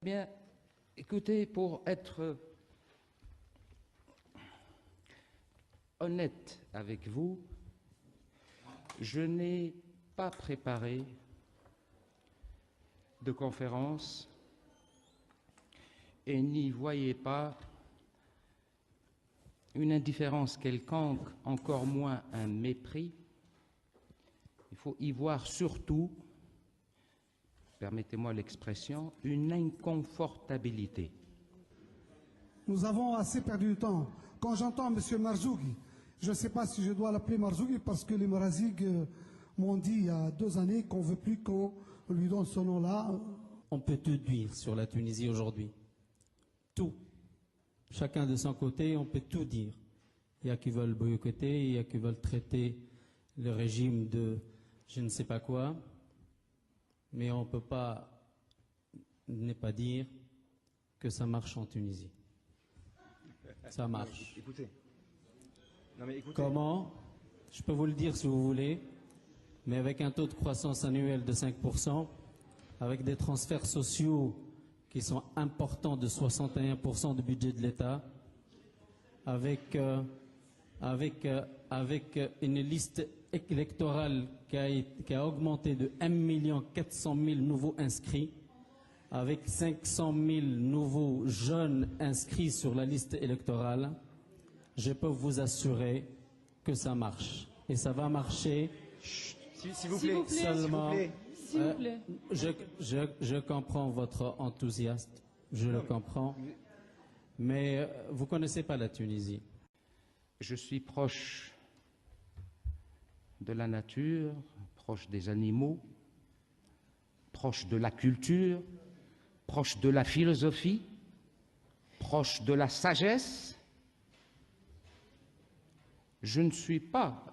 bien, écoutez, pour être honnête avec vous, je n'ai pas préparé de conférence et n'y voyez pas une indifférence quelconque, encore moins un mépris. Il faut y voir surtout, permettez-moi l'expression, une inconfortabilité. Nous avons assez perdu de temps. Quand j'entends M. Marzouki, je ne sais pas si je dois l'appeler Marzouki parce que les Marazig m'ont dit il y a 2 années qu'on ne veut plus qu'on lui donne ce nom-là. On peut tout dire sur la Tunisie aujourd'hui. Tout. Chacun de son côté, on peut tout dire. Il y a qui veulent boycotter, il y a qui veulent traiter le régime de je ne sais pas quoi. Mais on ne peut pas ne pas dire que ça marche en Tunisie. Ça marche. Écoutez. Non mais écoutez. Comment? Je peux vous le dire si vous voulez, mais avec un taux de croissance annuel de 5%, avec des transferts sociaux qui sont importants de 61% du budget de l'État, avec une liste électorale qui a augmenté de 1 400 000 nouveaux inscrits, avec 500 000 nouveaux jeunes inscrits sur la liste électorale, je peux vous assurer que ça marche. Et ça va marcher. S'il vous plaît, seulement. S'il vous plaît. Je comprends votre enthousiasme, je le comprends, mais vous ne connaissez pas la Tunisie. Je suis proche de la nature, proche des animaux, proche de la culture, proche de la philosophie, proche de la sagesse. Je ne suis pas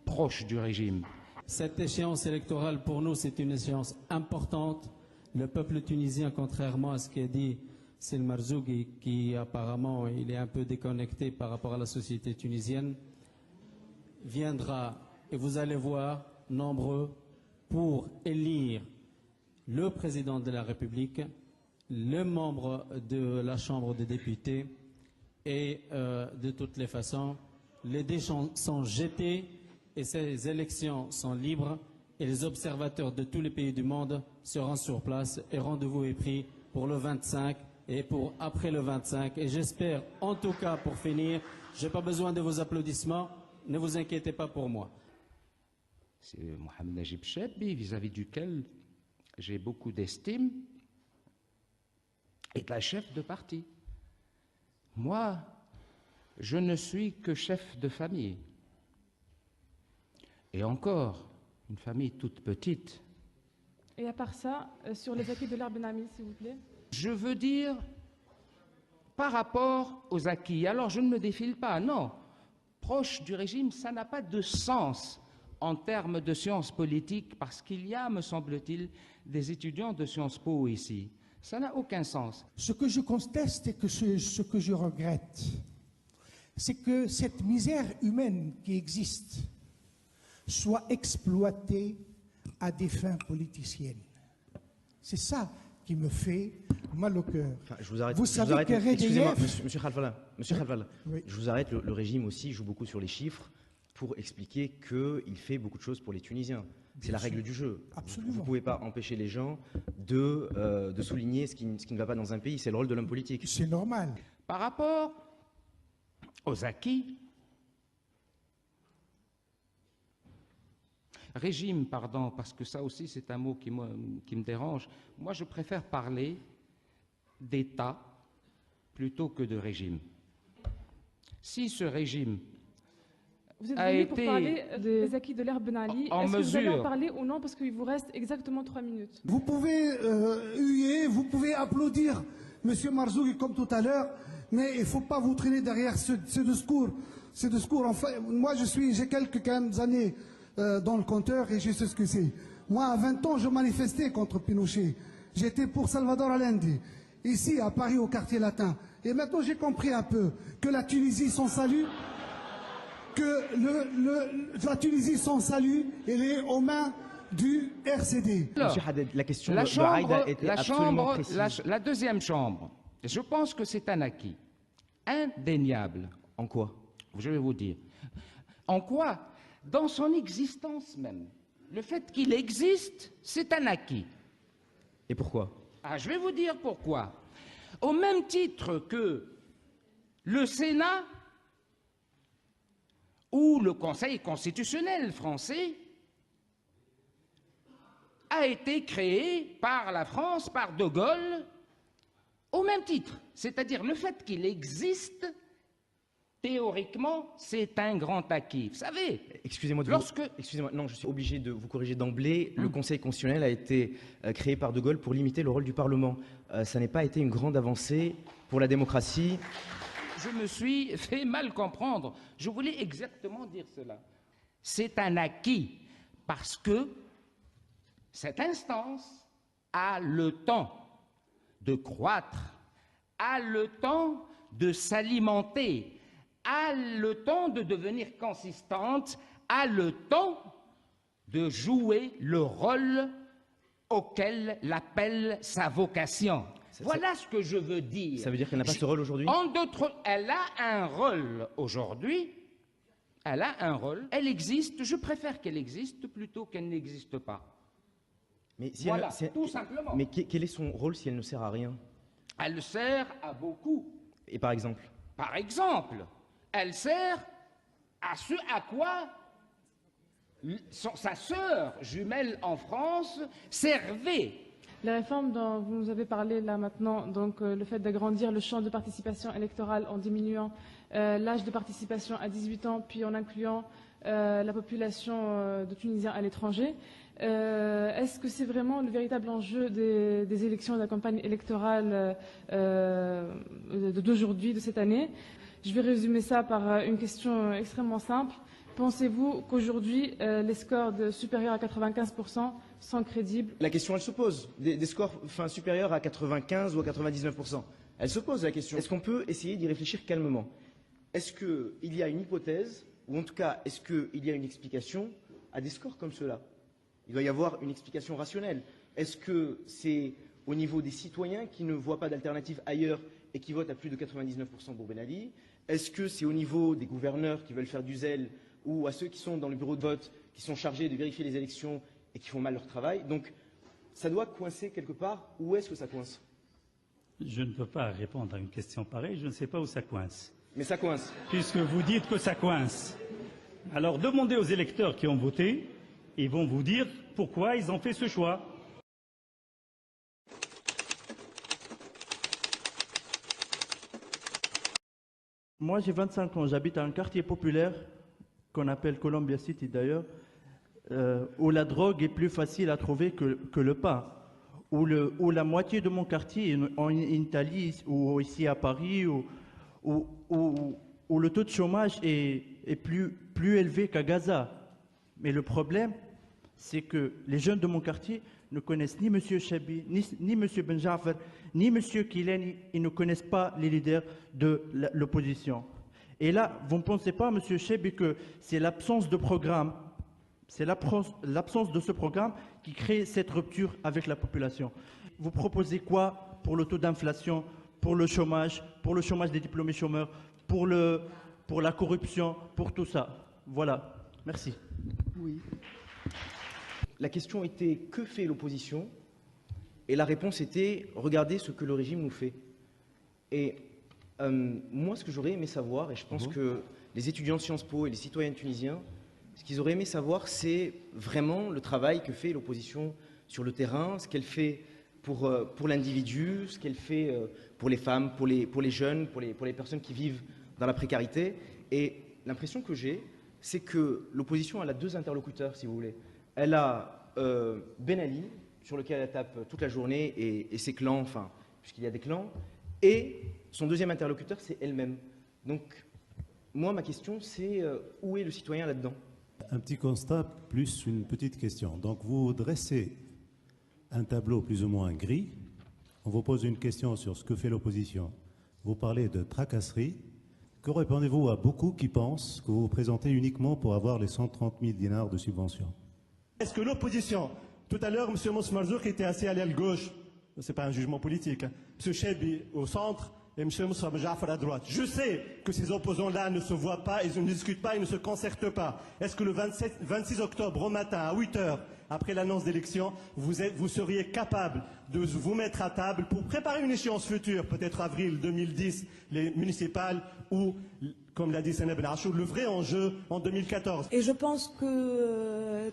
proche du régime. Cette échéance électorale, pour nous, c'est une échéance importante. Le peuple tunisien, contrairement à ce qu'a dit Sil Marzouki, qui apparemment il est un peu déconnecté par rapport à la société tunisienne, viendra, et vous allez voir, nombreux, pour élire le président de la République, le membre de la Chambre des députés, et de toutes les façons, les dés sont jetés et ces élections sont libres et les observateurs de tous les pays du monde seront sur place et rendez-vous est pris pour le 25 et pour après le 25. Et j'espère, en tout cas pour finir, je n'ai pas besoin de vos applaudissements, ne vous inquiétez pas pour moi. C'est Mohamed Najib Chebbi, vis-à-vis duquel j'ai beaucoup d'estime, est la chef de parti. Moi, je ne suis que chef de famille. Et encore, une famille toute petite. Et à part ça, sur les acquis de l'art Ben Ami, s'il vous plaît. Je veux dire, par rapport aux acquis, alors je ne me défile pas, non. Proche du régime, ça n'a pas de sens en termes de sciences politiques, parce qu'il y a, me semble-t-il, des étudiants de Sciences Po ici. Ça n'a aucun sens. Ce que je conteste et ce que je regrette, c'est que cette misère humaine qui existe soit exploitée à des fins politiciennes. C'est ça qui me fait mal au cœur. Enfin, je vous arrête. Vous savez que Excusez-moi, monsieur Khalfala. Oui. Je vous arrête. Le régime aussi joue beaucoup sur les chiffres pour expliquer qu'il fait beaucoup de choses pour les Tunisiens. C'est la règle du jeu. Absolument. Vous ne pouvez pas empêcher les gens de souligner ce qui ne va pas dans un pays. C'est le rôle de l'homme politique. C'est normal. Par rapport aux acquis, régime, pardon, parce que ça aussi c'est un mot qui me dérange. Moi, je préfère parler d'État plutôt que de régime. Si ce régime Vous êtes a venu pour été parler des acquis de l'ère Ben Ali. Est-ce que vous allez en parler ou non? Parce qu'il vous reste exactement 3 minutes. Vous pouvez huer, vous pouvez applaudir M. Marzouki comme tout à l'heure, mais il ne faut pas vous traîner derrière ce discours. Ce discours, enfin, moi j'ai quelques années dans le compteur et je sais ce que c'est. Moi, à 20 ans, je manifestais contre Pinochet. J'étais pour Salvador Allende, ici à Paris, au quartier latin. Et maintenant, j'ai compris un peu que la Tunisie, son salut, la Tunisie, son salut, elle est aux mains du RCD. Alors, Monsieur Haddad, la question la de chambre, Raïda était absolument précise. la deuxième chambre, je pense que c'est un acquis indéniable. En quoi? Je vais vous dire. En quoi? Dans son existence même. Le fait qu'il existe, c'est un acquis. Et pourquoi? Ah, je vais vous dire pourquoi. Au même titre que le Sénat ou le Conseil constitutionnel français a été créé par la France, par De Gaulle, au même titre. C'est-à-dire le fait qu'il existe, théoriquement, c'est un grand acquis. Vous savez, excusez-moi, excusez-moi, non, je suis obligé de vous corriger d'emblée. Le Conseil constitutionnel a été créé par De Gaulle pour limiter le rôle du Parlement. Ça n'a pas été une grande avancée pour la démocratie. Je me suis fait mal comprendre. Je voulais exactement dire cela. C'est un acquis parce que cette instance a le temps de croître, a le temps de s'alimenter, a le temps de devenir consistante, a le temps de jouer le rôle auquel l'appelle sa vocation. Voilà ce que je veux dire. Ça veut dire qu'elle n'a pas ce rôle aujourd'hui? En d'autres, elle a un rôle aujourd'hui. Elle a un rôle. Elle existe. Je préfère qu'elle existe plutôt qu'elle n'existe pas. Mais si voilà, tout simplement. Mais quel est son rôle si elle ne sert à rien? Elle sert à beaucoup. Et par exemple? Par exemple, elle sert à ce à quoi sa sœur jumelle en France servait. Les réformes dont vous nous avez parlé là maintenant, donc le fait d'agrandir le champ de participation électorale en diminuant l'âge de participation à 18 ans, puis en incluant la population de Tunisiens à l'étranger, est-ce que c'est vraiment le véritable enjeu des élections et de la campagne électorale d'aujourd'hui, de cette année? Je vais résumer ça par une question extrêmement simple. Pensez-vous qu'aujourd'hui, les scores supérieurs à 95% sont crédibles? La question, elle se pose. Des scores supérieurs à 95 ou à 99%. Elle se pose la question. Est-ce qu'on peut essayer d'y réfléchir calmement? Est-ce qu'il y a une hypothèse, ou en tout cas, est-ce qu'il y a une explication à des scores comme cela? Il doit y avoir une explication rationnelle. Est-ce que c'est au niveau des citoyens qui ne voient pas d'alternative ailleurs et qui votent à plus de 99% pour Ben Ali? Est-ce que c'est au niveau des gouverneurs qui veulent faire du zèle ou à ceux qui sont dans le bureau de vote, qui sont chargés de vérifier les élections et qui font mal leur travail? Donc, ça doit coincer quelque part. Où est-ce que ça coince? Je ne peux pas répondre à une question pareille. Je ne sais pas où ça coince. Mais ça coince. Puisque vous dites que ça coince. Alors, demandez aux électeurs qui ont voté. Ils vont vous dire pourquoi ils ont fait ce choix. Moi, j'ai 25 ans. J'habite à un quartier populaire qu'on appelle Columbia City d'ailleurs, où la drogue est plus facile à trouver que le pain, où la moitié de mon quartier est en Italie ou ici à Paris, où le taux de chômage est plus élevé qu'à Gaza. Mais le problème, c'est que les jeunes de mon quartier ne connaissent ni M. Chebbi, ni M. Ben Jaffer, ni M. Kileni. Ils ne connaissent pas les leaders de l'opposition. Et là, vous ne pensez pas, M. Chebbi, que c'est l'absence de programme, c'est l'absence de ce programme qui crée cette rupture avec la population. Vous proposez quoi pour le taux d'inflation, pour le chômage des diplômés chômeurs, pour la corruption, pour tout ça? Voilà. Merci. Oui. La question était que fait l'opposition? Et la réponse était regardez ce que le régime nous fait. Et moi, ce que j'aurais aimé savoir, et je pense que les étudiants de Sciences Po et les citoyens tunisiens, ce qu'ils auraient aimé savoir, c'est vraiment le travail que fait l'opposition sur le terrain, ce qu'elle fait pour l'individu, ce qu'elle fait pour les femmes, pour les jeunes, pour les personnes qui vivent dans la précarité. Et l'impression que j'ai, c'est que l'opposition, elle a deux interlocuteurs, si vous voulez. Elle a Ben Ali, sur lequel elle tape toute la journée, et ses clans, enfin, puisqu'il y a des clans, et son deuxième interlocuteur, c'est elle-même. Donc, moi, ma question, c'est où est le citoyen là-dedans? Un petit constat plus une petite question. Donc, vous dressez un tableau plus ou moins gris. On vous pose une question sur ce que fait l'opposition. Vous parlez de tracasserie. Que répondez-vous à beaucoup qui pensent que vous vous présentez uniquement pour avoir les 130 000 dinars de subvention? Est-ce que l'opposition, tout à l'heure, M. Moussa Marzouk était assis à l'aile gauche, ce n'est pas un jugement politique, hein. M. Chebbi au centre et M. Moussa Jafar à droite. Je sais que ces opposants-là ne se voient pas, ils ne discutent pas, ils ne se concertent pas. Est-ce que le 26 octobre au matin à 8 h, après l'annonce d'élection, vous seriez capable de vous mettre à table pour préparer une échéance future, peut-être avril 2010, les municipales, ou, comme l'a dit Sénat Ben Achour, le vrai enjeu en 2014. Et je pense que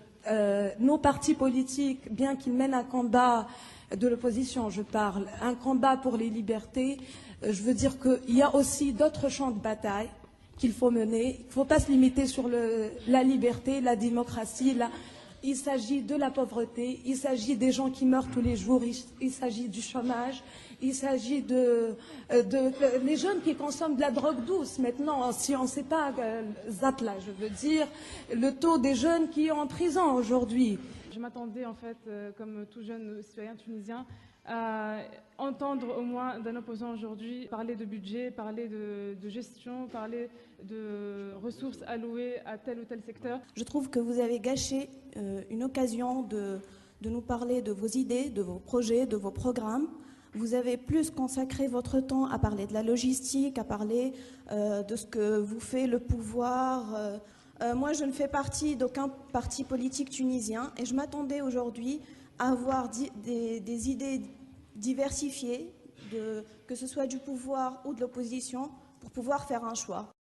nos partis politiques, bien qu'ils mènent un combat de l'opposition, je parle, un combat pour les libertés, je veux dire qu'il y a aussi d'autres champs de bataille qu'il faut mener. Il ne faut pas se limiter sur la liberté, la démocratie. Il s'agit de la pauvreté, il s'agit des gens qui meurent tous les jours, il s'agit du chômage, il s'agit les jeunes qui consomment de la drogue douce. Maintenant, si on ne sait pas, Zatla, je veux dire, le taux des jeunes qui sont en prison aujourd'hui. Je m'attendais en fait, comme tout jeune citoyen tunisien, à entendre au moins d'un opposant aujourd'hui parler de budget, parler de gestion, parler de ressources allouées à tel ou tel secteur. Je trouve que vous avez gâché une occasion de nous parler de vos idées, de vos projets, de vos programmes. Vous avez plus consacré votre temps à parler de la logistique, à parler de ce que vous fait le pouvoir. Moi, je ne fais partie d'aucun parti politique tunisien et je m'attendais aujourd'hui à avoir des idées diversifiées, que ce soit du pouvoir ou de l'opposition, pour pouvoir faire un choix.